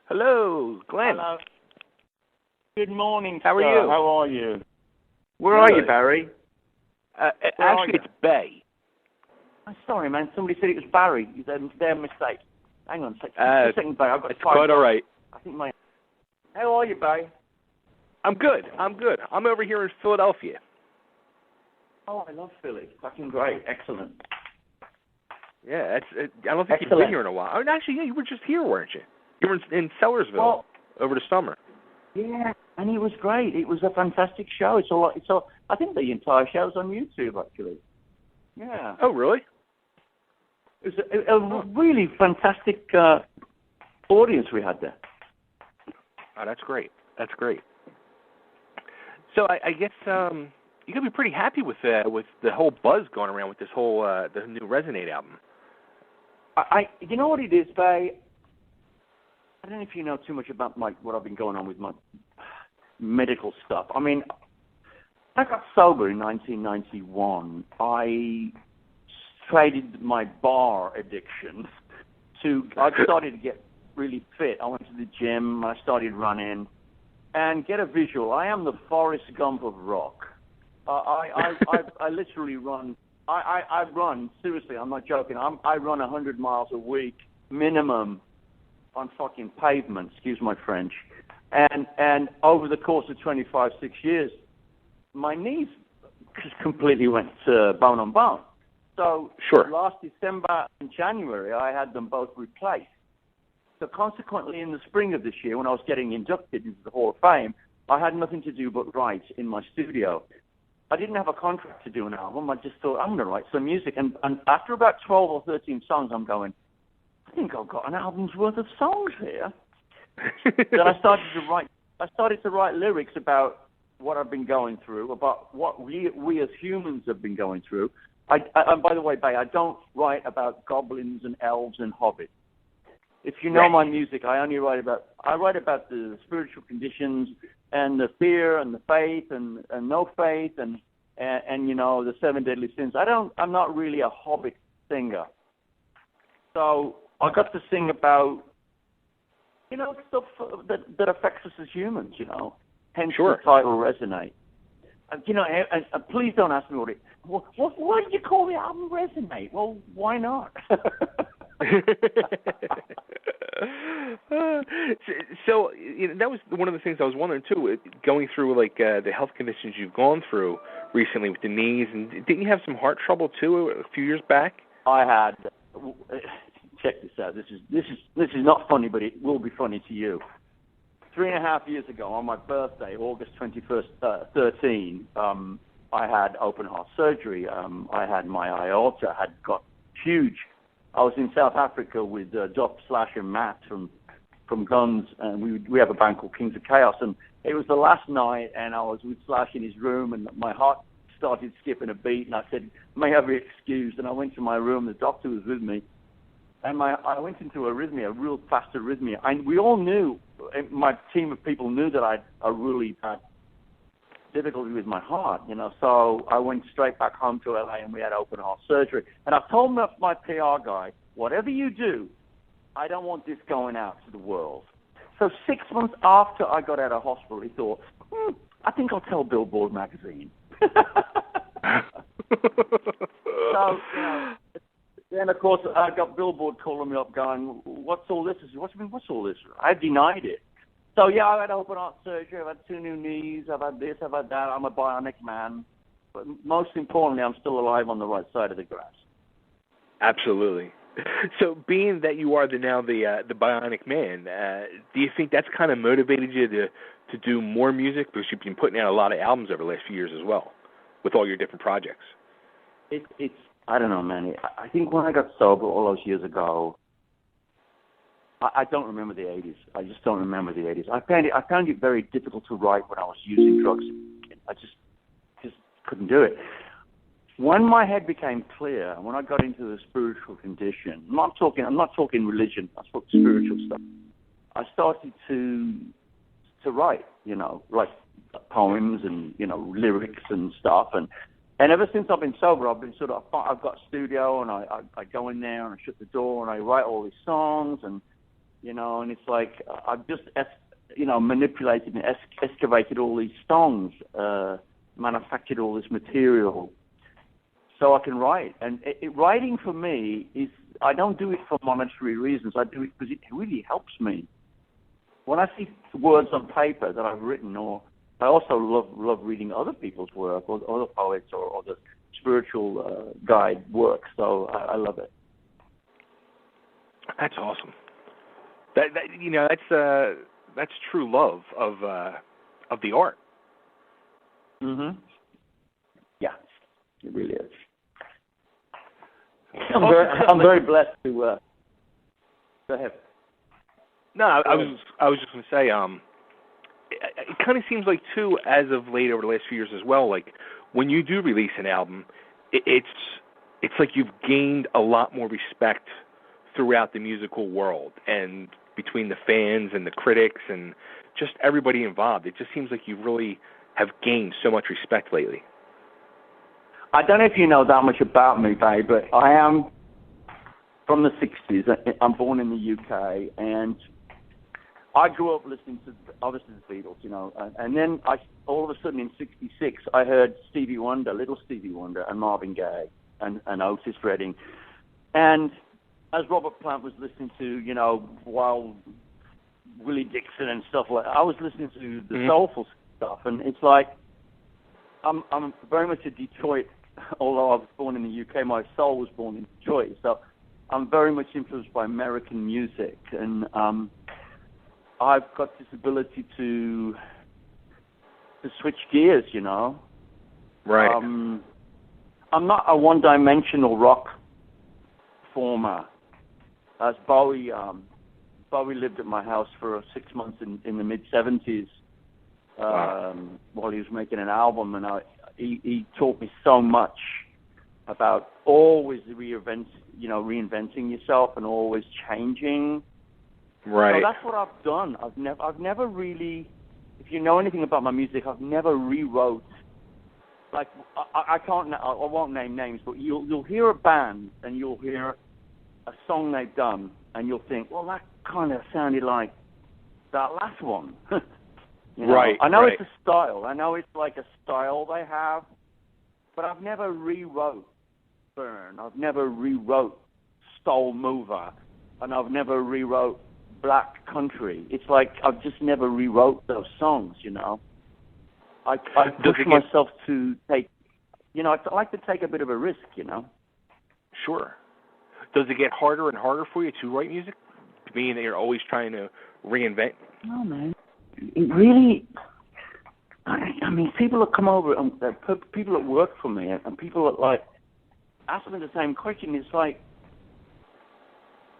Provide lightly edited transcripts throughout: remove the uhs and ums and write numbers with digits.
Hello, Glenn. Hello. Good morning, How are sir. you? How are you? Where are you, Barry? Actually, it's Bay. I'm sorry, man. Somebody said it was Barry. Their mistake. Hang on a second. A second, Barry. I've got it's quite all right. I think my... How are you, Barry? I'm good. I'm over here in Philadelphia. Oh, I love Philly. Fucking great. Excellent. Yeah, I don't think you've been here in a while. I mean, actually, yeah, you were just here, weren't you? You were in Sellersville over the summer. Yeah, and it was great. It was a fantastic show. It's all. I think the entire show's on YouTube, actually. Yeah. Oh, really? It was a really fantastic audience we had there. Oh, that's great. That's great. So I guess you could be pretty happy with the whole buzz going around with this whole the new Resonate album. You know what it is, Bay? I don't know if you know too much about what I've been going on with my medical stuff. I mean, I got sober in 1991. I traded my bar addiction I started to get really fit. I went to the gym, I started running, and get a visual. I am the Forrest Gump of rock. I literally run. I run, seriously, I'm not joking. I run 100 miles a week minimum on fucking pavement, excuse my French. And over the course of 6 years, my knees just completely went bone on bone. So last December and January, I had them both replaced. So consequently, in the spring of this year, when I was getting inducted into the Hall of Fame, I had nothing to do but write in my studio. I didn't have a contract to do an album. I just thought, I'm going to write some music. And after about 12 or 13 songs, I'm going, I think I've got an album's worth of songs here. Then I started to write lyrics about what I've been going through, about what we as humans have been going through. And by the way, Bay, I don't write about goblins and elves and hobbits. If you know my music, I write about the spiritual conditions and the fear and the faith and no faith and you know, the 7 deadly sins. I'm not really a hobbit singer. So I got to sing about, you know, stuff that affects us as humans, you know. Hence the title Resonate. You know, and please don't ask me why did you call the album Resonate? Well, why not? So you know, that was one of the things I was wondering too. Going through like the health conditions you've gone through recently with the knees, and didn't you have some heart trouble too a few years back? I had. Check this out. This is not funny, but it will be funny to you. 3.5 years ago, on my birthday, August 21st, 13, I had open heart surgery. I had my aorta had got huge. I was in South Africa with Duff, Slash, and Matt from Guns, and we have a band called Kings of Chaos. And it was the last night, and I was with Slash in his room, and my heart started skipping a beat, and I said, may I be excused? And I went to my room. The doctor was with me, and I went into arrhythmia, a real fast arrhythmia. And we all knew, my team of people knew that I really had difficulty with my heart, you know. So I went straight back home to LA, and we had open heart surgery. And I told my PR guy, whatever you do, I don't want this going out to the world. So 6 months after I got out of hospital, he thought, I think I'll tell Billboard magazine. So, you know, then of course I got Billboard calling me up, going, "What's all this?" I said, "What's all this?" I denied it. So yeah, I had open heart surgery. I've had 2 new knees. I've had this. I've had that. I'm a bionic man. But most importantly, I'm still alive on the right side of the grass. Absolutely. So, being that you are now the bionic man, do you think that's kind of motivated you to do more music, because you've been putting out a lot of albums over the last few years as well, with all your different projects? It's I don't know, man. I think when I got sober all those years ago, I don't remember the 80s. I just don't remember the 80s. I found it very difficult to write when I was using drugs. I just couldn't do it. When my head became clear, when I got into the spiritual condition, I'm not talking religion, I spoke spiritual stuff. I started to write, you know, like poems and, you know, lyrics and stuff. And ever since I've been sober, I've been I've got a studio, and I go in there and I shut the door and I write all these songs, and you know, and it's like I've just, manipulated and excavated all these songs, manufactured all this material so I can write. And writing for me is, I don't do it for monetary reasons. I do it because it really helps me. When I see words on paper that I've written, or I also love reading other people's work, or other poets, or other spiritual guide work. So I love it. That's awesome. That's true love of the art. Mhm. Yeah, it really is. I'm very blessed to. Go ahead. No, I was just going to say, it kind of seems like too, as of late over the last few years as well, like when you do release an album, it's like you've gained a lot more respect throughout the musical world and between the fans and the critics and just everybody involved. It just seems like you really have gained so much respect lately. I don't know if you know that much about me, babe, but I am from the 60s. I'm born in the UK, and I grew up listening to, obviously, the Beatles, you know, and then all of a sudden in 66, I heard Stevie Wonder, little Stevie Wonder, and Marvin Gaye, and Otis Redding. And as Robert Plant was listening to, you know, while Willie Dixon and stuff like that, I was listening to the soulful stuff, and it's like, I'm very much a Detroit, although I was born in the UK, my soul was born in Detroit, so I'm very much influenced by American music, and I've got this ability to switch gears, you know. Right. I'm not a one-dimensional rock performer. As Bowie lived at my house for 6 months in the mid-'70s while he was making an album, and he taught me so much about always reinventing yourself and always changing. Right. So that's what I've done. I've never really, if you know anything about my music, I've never rewrote. Like I won't name names, but you'll hear a band and you'll hear a song they've done, and you'll think, well, that kind of sounded like that last one. You know? Right. I know right. it's a style. I know it's like a style they have, but I've never rewrote Burn. I've never rewrote Soul Mover, and I've never rewrote Black Country. It's like I've just never rewrote those songs, you know. I push myself to take, you know, I like to take a bit of a risk, you know. Sure. Does it get harder and harder for you to write music, being that you're always trying to reinvent? No, man. It really, I mean, people that come over, and people that work for me, and people that, like, ask me the same question. It's like,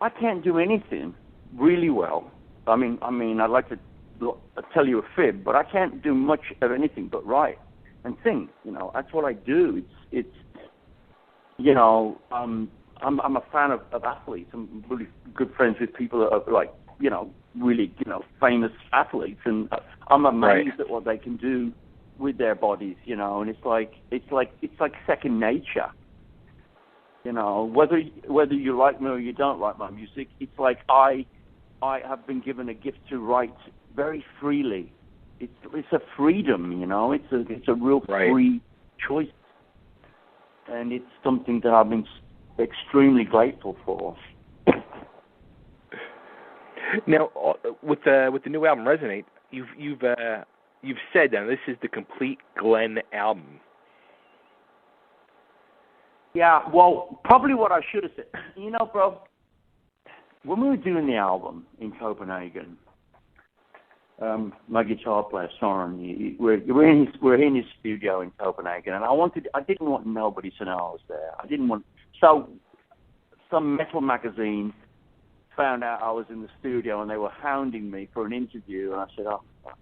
I can't do anything really well. I mean, I'd like to tell you a fib, but I can't do much of anything but write and sing. You know, that's what I do. It's you know, I'm a fan of athletes. I'm really good friends with people that are like, you know, really, you know, famous athletes, and I'm amazed at what they can do with their bodies, you know. And it's like second nature, you know. Whether you like me or you don't like my music, it's like I have been given a gift to write very freely. It's a freedom, you know. It's a real free choice, and it's something that I've been extremely grateful for. Now, with the new album Resonate, you've said that this is the complete Glenn album. Yeah, well, probably what I should have said. You know, bro, when we were doing the album in Copenhagen, my guitar player Soren, we're in his studio in Copenhagen, and I didn't want nobody to know I was there. I didn't want, so some metal magazine found out I was in the studio, and they were hounding me for an interview, and I said, oh, fuck.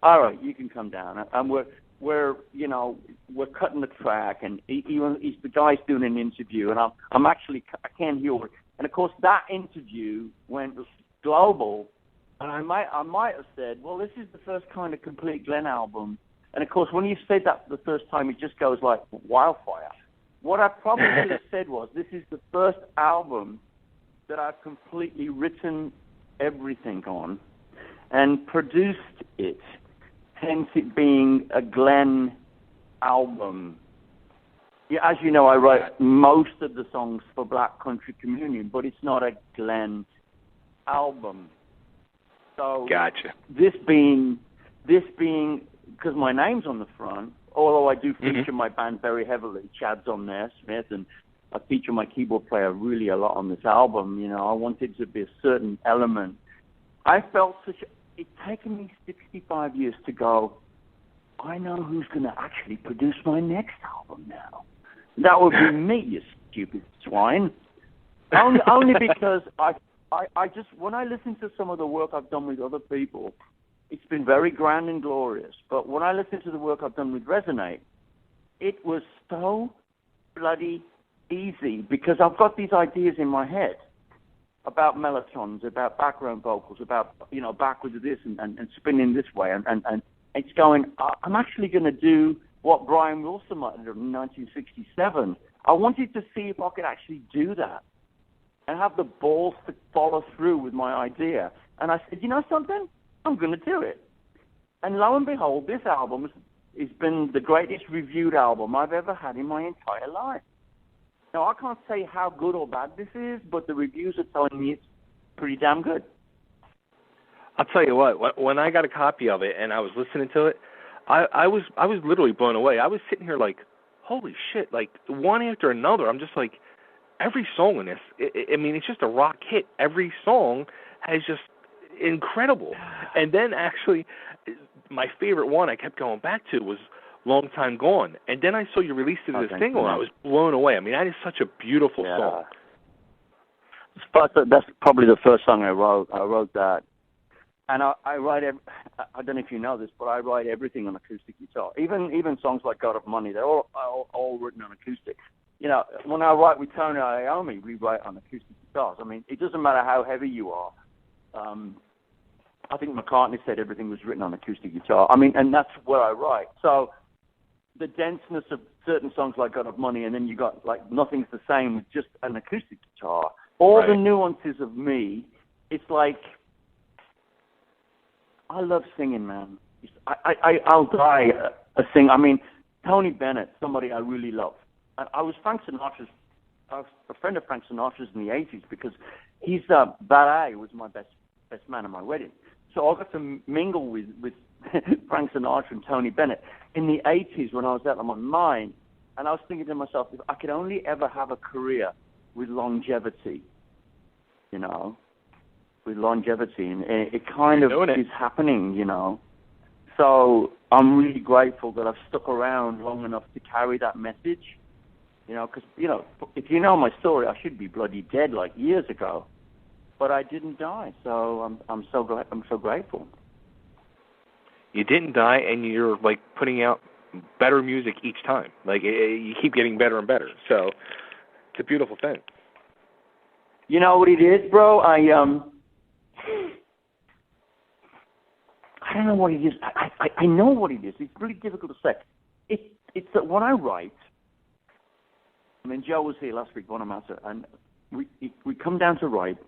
All right, you can come down. And we're cutting the track, and the guy's doing an interview, and I can't hear it. And of course, that interview went global, and I might have said, well, this is the first kind of complete Glenn album. And of course, when you said that the first time, it just goes like wildfire. What I probably should have said was, this is the first album that I've completely written everything on and produced it, hence it being a Glenn album. Yeah, as you know, I write most of the songs for Black Country Communion, but it's not a Glenn album. So gotcha. This being, because my name's on the front, although I do feature my band very heavily, Chad's on there, Smith, and I feature my keyboard player really a lot on this album. You know, I wanted to be a certain element. I felt it's taken me 65 years to go, I know who's going to actually produce my next album now. That would be me, you stupid swine. Only because I just, when I listen to some of the work I've done with other people, it's been very grand and glorious. But when I listen to the work I've done with Resonate, it was so bloody easy because I've got these ideas in my head about mellotones, about background vocals, about, you know, backwards of this and spinning this way. And it's going, I'm actually going to do what Brian Wilson might have done in 1967. I wanted to see if I could actually do that and have the balls to follow through with my idea. And I said, you know something? I'm going to do it. And lo and behold, this album has been the greatest reviewed album I've ever had in my entire life. Now, I can't say how good or bad this is, but the reviews are telling me it's pretty damn good. I'll tell you what, when I got a copy of it and I was listening to it, I was literally blown away. I was sitting here like, holy shit, like one after another. I'm just like, every song in this, I mean, it's just a rock hit. Every song is just incredible. And then actually, my favorite one I kept going back to was Long Time Gone. And then I saw you released it as a single, and I was blown away. I mean, that is such a beautiful song. That's probably the first song I wrote. I wrote that. And I write, I don't know if you know this, but I write everything on acoustic guitar. Even songs like God of Money, they're all written on acoustic. You know, when I write with Tony Iommi, we write on acoustic guitars. I mean, it doesn't matter how heavy you are. I think McCartney said everything was written on acoustic guitar. I mean, and that's where I write. So the denseness of certain songs like God of Money, and then you got like Nothing's the Same with just an acoustic guitar. All the nuances of me, it's like, I love singing, man. I'll die a singer. I mean, Tony Bennett, somebody I really love. I was a friend of Frank Sinatra's in the 80s because he's ballet was my best man at my wedding. So I got to mingle with Frank Sinatra and Tony Bennett in the 80s when I was out of my mind. And I was thinking to myself, if I could only ever have a career with longevity, you know, with longevity. And it kind of is happening, you know. So I'm really grateful that I've stuck around long enough to carry that message, you know, because, you know, if you know my story, I should be bloody dead like years ago. But I didn't die, so I'm so grateful. You didn't die, and you're like putting out better music each time. Like you keep getting better and better. So it's a beautiful thing. You know what it is, bro? I don't know what it is. I know what it is. It's really difficult to say. It's that when I write. I mean, Joe was here last week, Bonamassa, and we come down to write.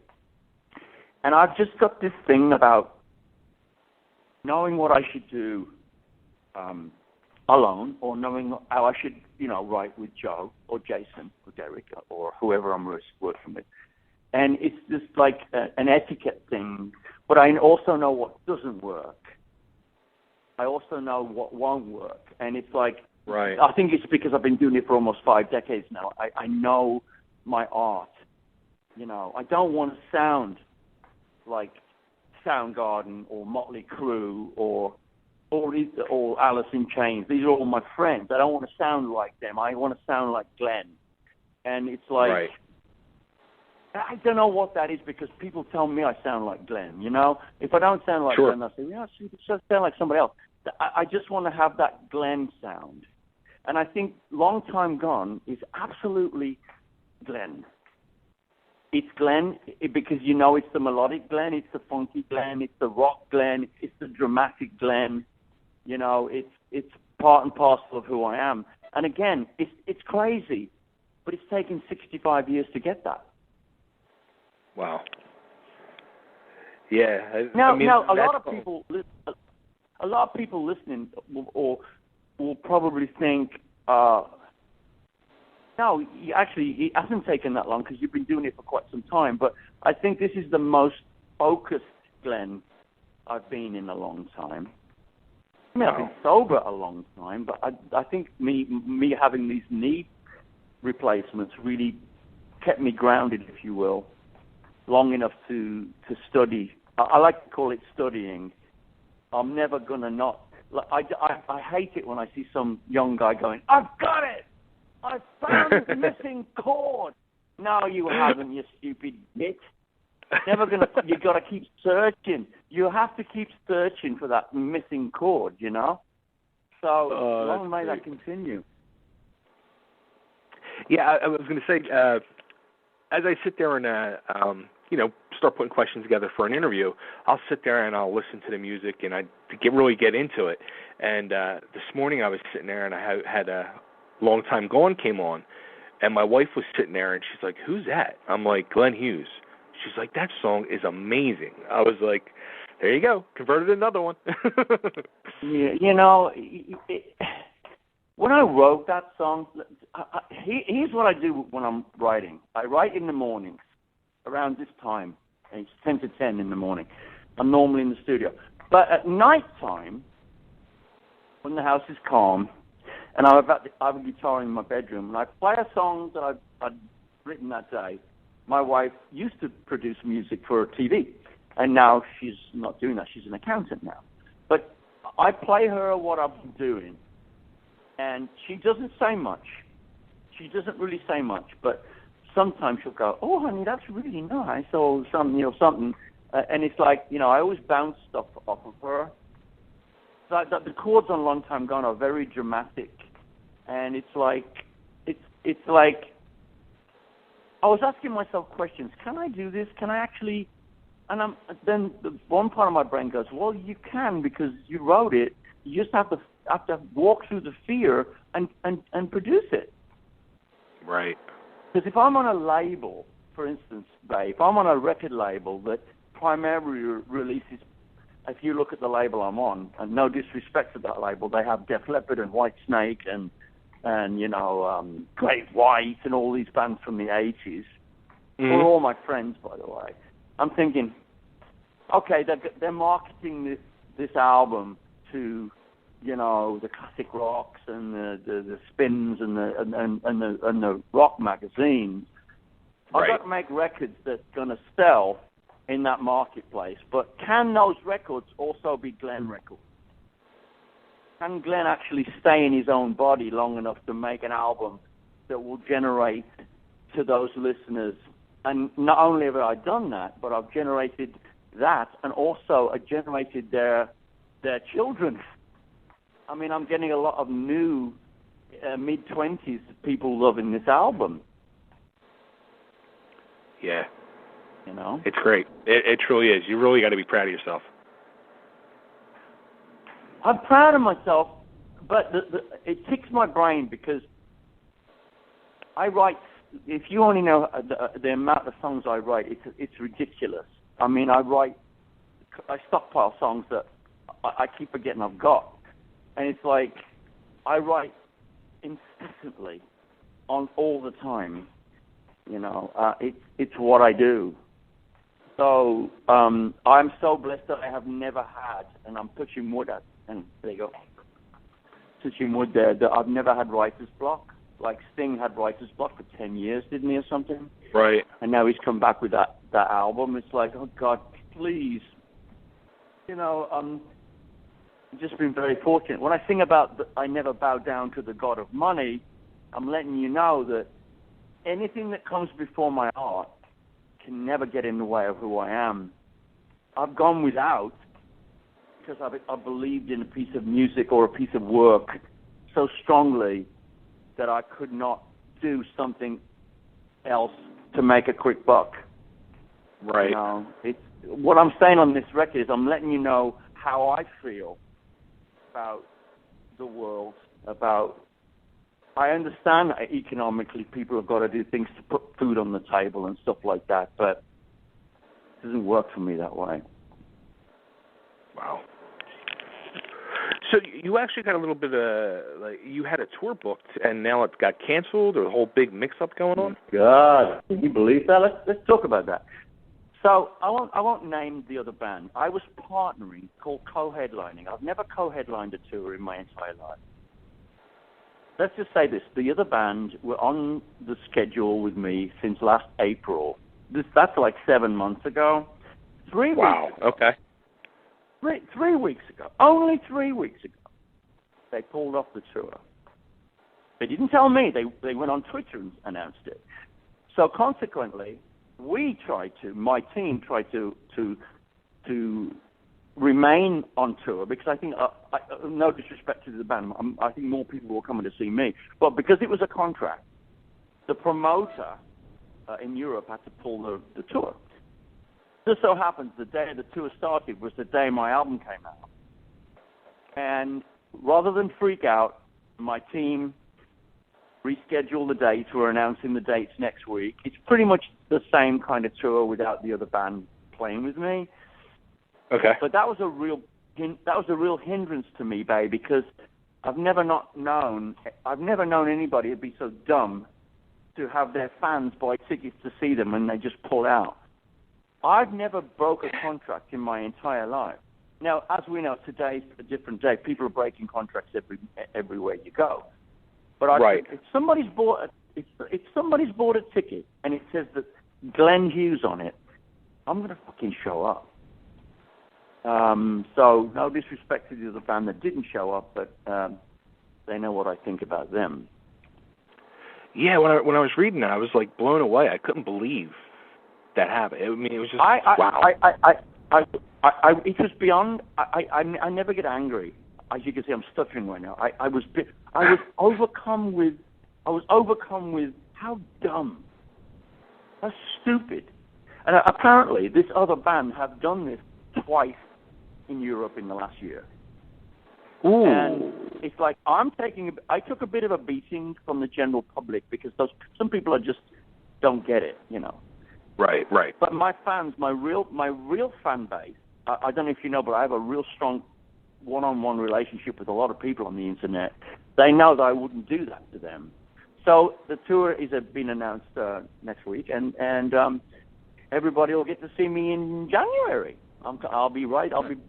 And I've just got this thing about knowing what I should do alone, or knowing how I should, you know, write with Joe or Jason or Derek or whoever I'm working with. And it's just like an etiquette thing. But I also know what doesn't work. I also know what won't work. And it's like, I think it's because I've been doing it for almost 5 decades now. I know my art. You know, I don't want to sound like Soundgarden or Motley Crue or Alice in Chains. These are all my friends. I don't want to sound like them. I want to sound like Glenn. And it's like, I don't know what that is because people tell me I sound like Glenn, you know? If I don't sound like Glenn, I say, yeah, you sound like somebody else. I just want to have that Glenn sound. And I think Long Time Gone is absolutely Glenn. It's Glenn because you know it's the melodic Glenn, it's the funky Glenn, it's the rock Glenn, it's the dramatic Glenn. You know, it's part and parcel of who I am. And again, it's crazy, but it's taken 65 years to get that. Wow. Yeah. Now, I mean, now a lot of people listening will probably think, no, actually, it hasn't taken that long because you've been doing it for quite some time. But I think this is the most focused Glenn I've been in a long time. I mean, I've been sober a long time, but I think me having these knee replacements really kept me grounded, if you will, long enough to study. I like to call it studying. I'm never going to not... I hate it when I see some young guy going, I've got it! I found the missing chord! No, you haven't, you stupid git. Never gonna. You got to keep searching. You have to keep searching for that missing chord, you know. So long may that continue. Yeah, I was going to say, as I sit there and start putting questions together for an interview, I'll sit there and I'll listen to the music and really get into it. And this morning I was sitting there and I had a Long Time Gone came on, and my wife was sitting there and she's like, "Who's that?" I'm like, "Glenn Hughes." She's like, "That song is amazing." I was like, "There you go, converted another one." Yeah, you know, when I wrote that song, here's what I do when I'm writing. I write in the mornings around this time. It's 10 to 10 in the morning. I'm normally in the studio. But at night time, when the house is calm, and I have a guitar in my bedroom, and I play a song that I'd written that day. My wife used to produce music for TV, and now she's not doing that. She's an accountant now. But I play her what I've been doing, and she doesn't say much. She doesn't really say much, but sometimes she'll go, "Oh, honey, that's really nice," or something, something. And it's like, I always bounce stuff off of her. So the chords on Long Time Gone are very dramatic, and it's like I was asking myself questions. Can I do this? Can I actually? And then the one part of my brain goes, well, you can, because you wrote it. You just have to walk through the fear and produce it. Right. Because if I'm on a label, for instance, Bay, if I'm on a record label that primarily releases, if you look at the label I'm on, and no disrespect to that label, they have Def Leppard and White Snake and Great White and all these bands from the 80s. Mm-hmm. Were all my friends, by the way. I'm thinking, okay, they're marketing this album to, the classic rocks and the spins and the rock magazines. Right. I've got to make records that's going to sell in that marketplace. But can those records also be Glenn records? Can Glenn actually stay in his own body long enough to make an album that will generate to those listeners? And not only have I done that, but I've generated that, and also I generated their children. I mean, I'm getting a lot of new mid-20s people loving this album. Yeah. It's great. It truly is. You really got to be proud of yourself. I'm proud of myself, but it ticks my brain because I write. If you only know the amount of songs I write, it's ridiculous. I mean, I stockpile songs that I keep forgetting I've got, and it's like I write incessantly, on all the time. It's what I do. So I'm so blessed that I have never had, and I'm touching wood at. And there you go. Touching wood there, that I've never had writer's block. Like Sting had writer's block for 10 years, didn't he, or something? Right. And now he's come back with that album. It's like, oh, God, please. I've just been very fortunate. When I sing about I never bow down to the God of money, I'm letting you know that anything that comes before my art can never get in the way of who I am. I've gone without because I believed in a piece of music or a piece of work so strongly that I could not do something else to make a quick buck. Right. What I'm saying on this record is I'm letting you know how I feel about the world, I understand that economically people have got to do things to put food on the table and stuff like that, but it doesn't work for me that way. So you actually got a little bit of, like, you had a tour booked, and now it got canceled, or a whole big mix-up going on? God, can you believe that? Let's talk about that. So I won't name the other band. I was partnering, called co-headlining. I've never co-headlined a tour in my entire life. Let's just say this: the other band were on the schedule with me since last April. That's like 7 months ago. 3 weeks. Wow. Ago, okay. 3 weeks ago, only 3 weeks ago, they pulled off the tour. They didn't tell me. They went on Twitter and announced it. So consequently, my team tried to remain on tour because I think, no disrespect to the band, I think more people were coming to see me. But because it was a contract, the promoter in Europe had to pull the tour. Just so happens the day the tour started was the day my album came out. And rather than freak out, my team rescheduled the dates. We're announcing the dates next week. It's pretty much the same kind of tour without the other band playing with me. Okay. But that was a real hindrance to me, babe, because I've never known anybody who'd be so dumb to have their fans buy tickets to see them and they just pull out. I've never broke a contract in my entire life. Now, as we know, today's a different day. People are breaking contracts everywhere you go. But right. If somebody's bought a ticket and it says that Glenn Hughes on it, I'm gonna fucking show up. So no disrespect to the other band that didn't show up, but they know what I think about them. Yeah, when I was reading that, I was like blown away. I couldn't believe that happened. I mean, it was just wow. It was beyond. I never get angry. As you can see, I'm stuttering right now. I was overcome with how dumb, how stupid. And apparently, this other band have done this twice in Europe in the last year. Ooh. And it's like I took a bit of a beating from the general public because some people just don't get it, you know. Right. But my fans, my real fan base, I don't know if you know, but I have a real strong one-on-one relationship with a lot of people on the internet. They know that I wouldn't do that to them. So the tour is been announced next week, and everybody will get to see me in January. I'll be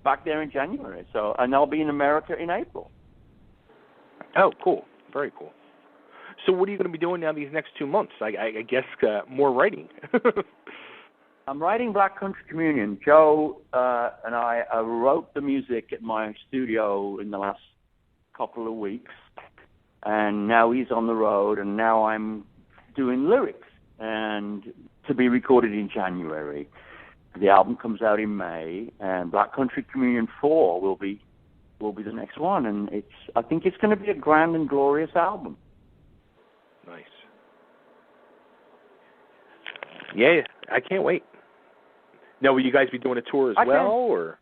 back there in January. So, and I'll be in America in April. Oh, cool. Very cool. So what are you going to be doing now these next 2 months? I guess more writing. I'm writing Black Country Communion. Joe and I wrote the music at my studio in the last couple of weeks, and now he's on the road, and now I'm doing lyrics, and to be recorded in January. The album comes out in May, and Black Country Communion 4 will be the next one, and I think it's going to be a grand and glorious album. Nice. Yeah, I can't wait. Now, will you guys be doing a tour as well, or?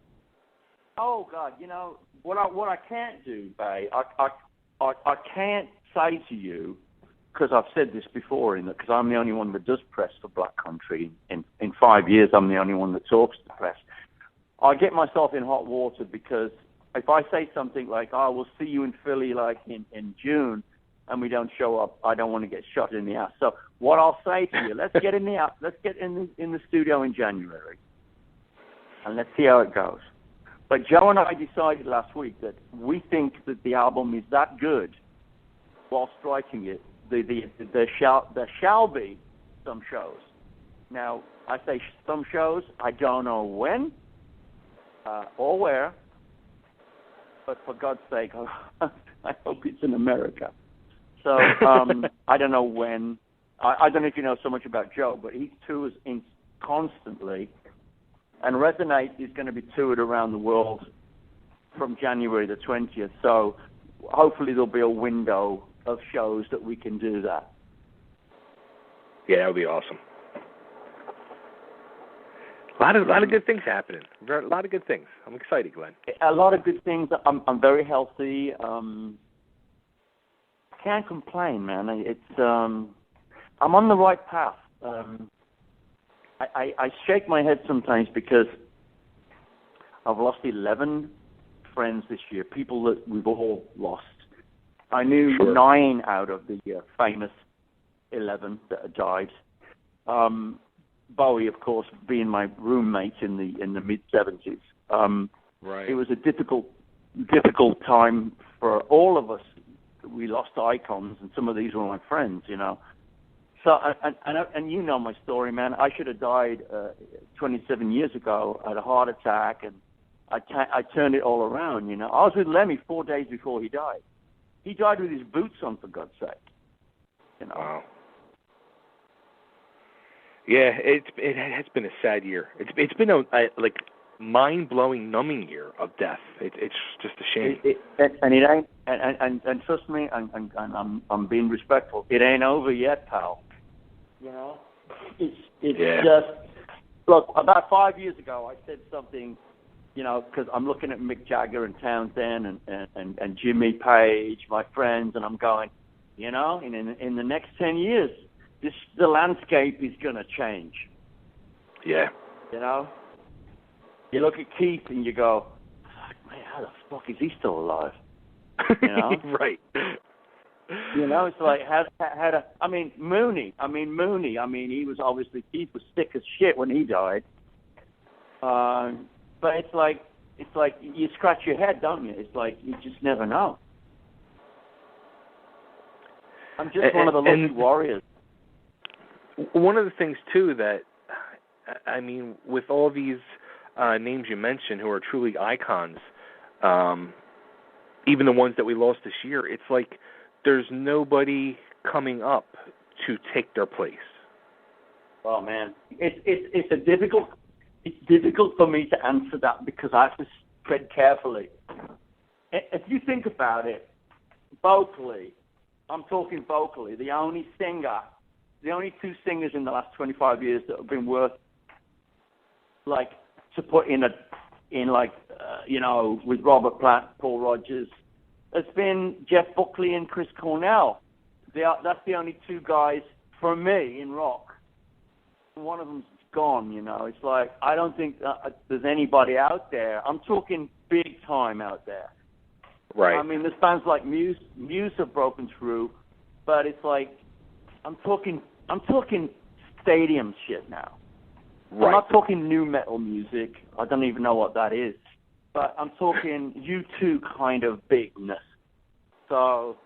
Oh God, you know what I can't do, Bay. I can't say to you, because I've said this before, because I'm the only one that does press for Black Country. In 5 years, I'm the only one that talks to the press. I get myself in hot water because if I say something like, "Oh, we'll see you in Philly like in June," and we don't show up, I don't want to get shot in the ass. So what I'll say to you, let's get in the studio in January, and let's see how it goes. But Joe and I decided last week that we think that the album is that good. While striking it, there shall be some shows. Now I say some shows. I don't know when or where, but for God's sake, I hope it's in America. So I don't know when. I don't know if you know so much about Joe, but he tours constantly, and Resonate is going to be toured around the world from January the 20th. So hopefully there'll be a window of shows that we can do that. Yeah, that would be awesome. A lot of good things happening. A lot of good things. I'm excited, Glenn. A lot of good things. I'm very healthy. Can't complain, man. I'm on the right path. I shake my head sometimes because I've lost 11 friends this year, people that we've all lost. I knew Sure. 9 out of the famous 11 that had died. Bowie, of course, being my roommate in the mid-70s. Right. It was a difficult time for all of us. We lost icons, and some of these were my friends, you know. So, and you know my story, man. I should have died 27 years ago. I had a heart attack, and I turned it all around, you know. I was with Lemmy 4 days before he died. He died with his boots on, for God's sake. You know. Wow. Yeah, it has been a sad year. It's been a like mind-blowing, numbing year of death. It's just a shame. And it ain't. And trust me, and I'm being respectful. It ain't over yet, pal. You know, it's just look. About 5 years ago, I said something. You know, because I'm looking at Mick Jagger and Townsend and Jimmy Page, my friends, and I'm going, you know, in the next 10 years, the landscape is going to change. Yeah. You know? You look at Keith and you go, man, how the fuck is he still alive? You know? Right. You know, it's like, Mooney. He was obviously, Keith was sick as shit when he died. But it's like you scratch your head, don't you? It's like you just never know. I'm just one of the lucky warriors. One of the things, too, that, I mean, with all these names you mentioned who are truly icons, even the ones that we lost this year, it's like there's nobody coming up to take their place. Oh, man. It's difficult for me to answer that because I have to tread carefully. If you think about it, vocally, I'm talking vocally, the only two singers in the last 25 years that have been worth, like, to put in you know, with Robert Plant, Paul Rodgers, has been Jeff Buckley and Chris Cornell. That's the only two guys, for me, in rock. One of them's gone, you know. It's like, I don't think there's anybody out there. I'm talking big time out there. Right. I mean, there's bands like Muse have broken through, but it's like, I'm talking stadium shit now. Right. I'm not talking new metal music. I don't even know what that is. But I'm talking U2 kind of bigness. So,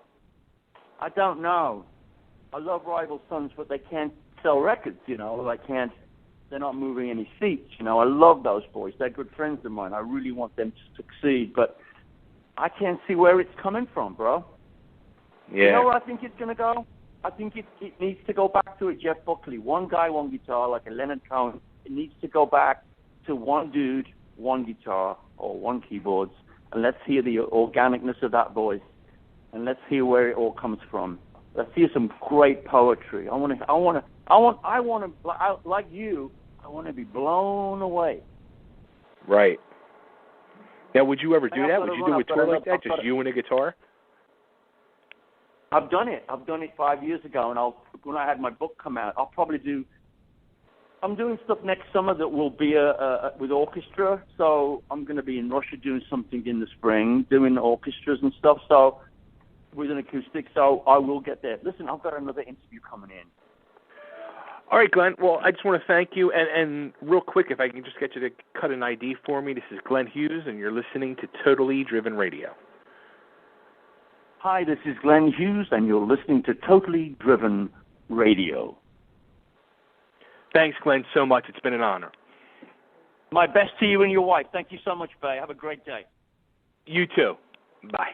I don't know. I love Rival Sons, but they can't sell records, you know. They're not moving any seats, you know. I love those boys. They're good friends of mine. I really want them to succeed, but I can't see where it's coming from, bro. Yeah. You know where I think it's going to go? I think it needs to go back to a Jeff Buckley. One guy, one guitar, like a Leonard Cohen. It needs to go back to one dude, one guitar, or one keyboards, and let's hear the organicness of that voice, and let's hear where it all comes from. Let's hear some great poetry. I want to, like you, I want to be blown away. Right. Now, would you ever do that? Would you do a tour like that, just you and a guitar? I've done it. 5 years ago, and when I had my book come out, I'll probably do. I'm doing stuff next summer that will be with orchestra. So I'm going to be in Russia doing something in the spring, doing orchestras and stuff. So with an acoustic. So I will get there. Listen, I've got another interview coming in. All right, Glenn. Well, I just want to thank you. And real quick, if I can just get you to cut an ID for me. This is Glenn Hughes, and you're listening to Totally Driven Radio. Hi, this is Glenn Hughes, and you're listening to Totally Driven Radio. Thanks, Glenn, so much. It's been an honor. My best to you and your wife. Thank you so much, Bay. Have a great day. You too. Bye.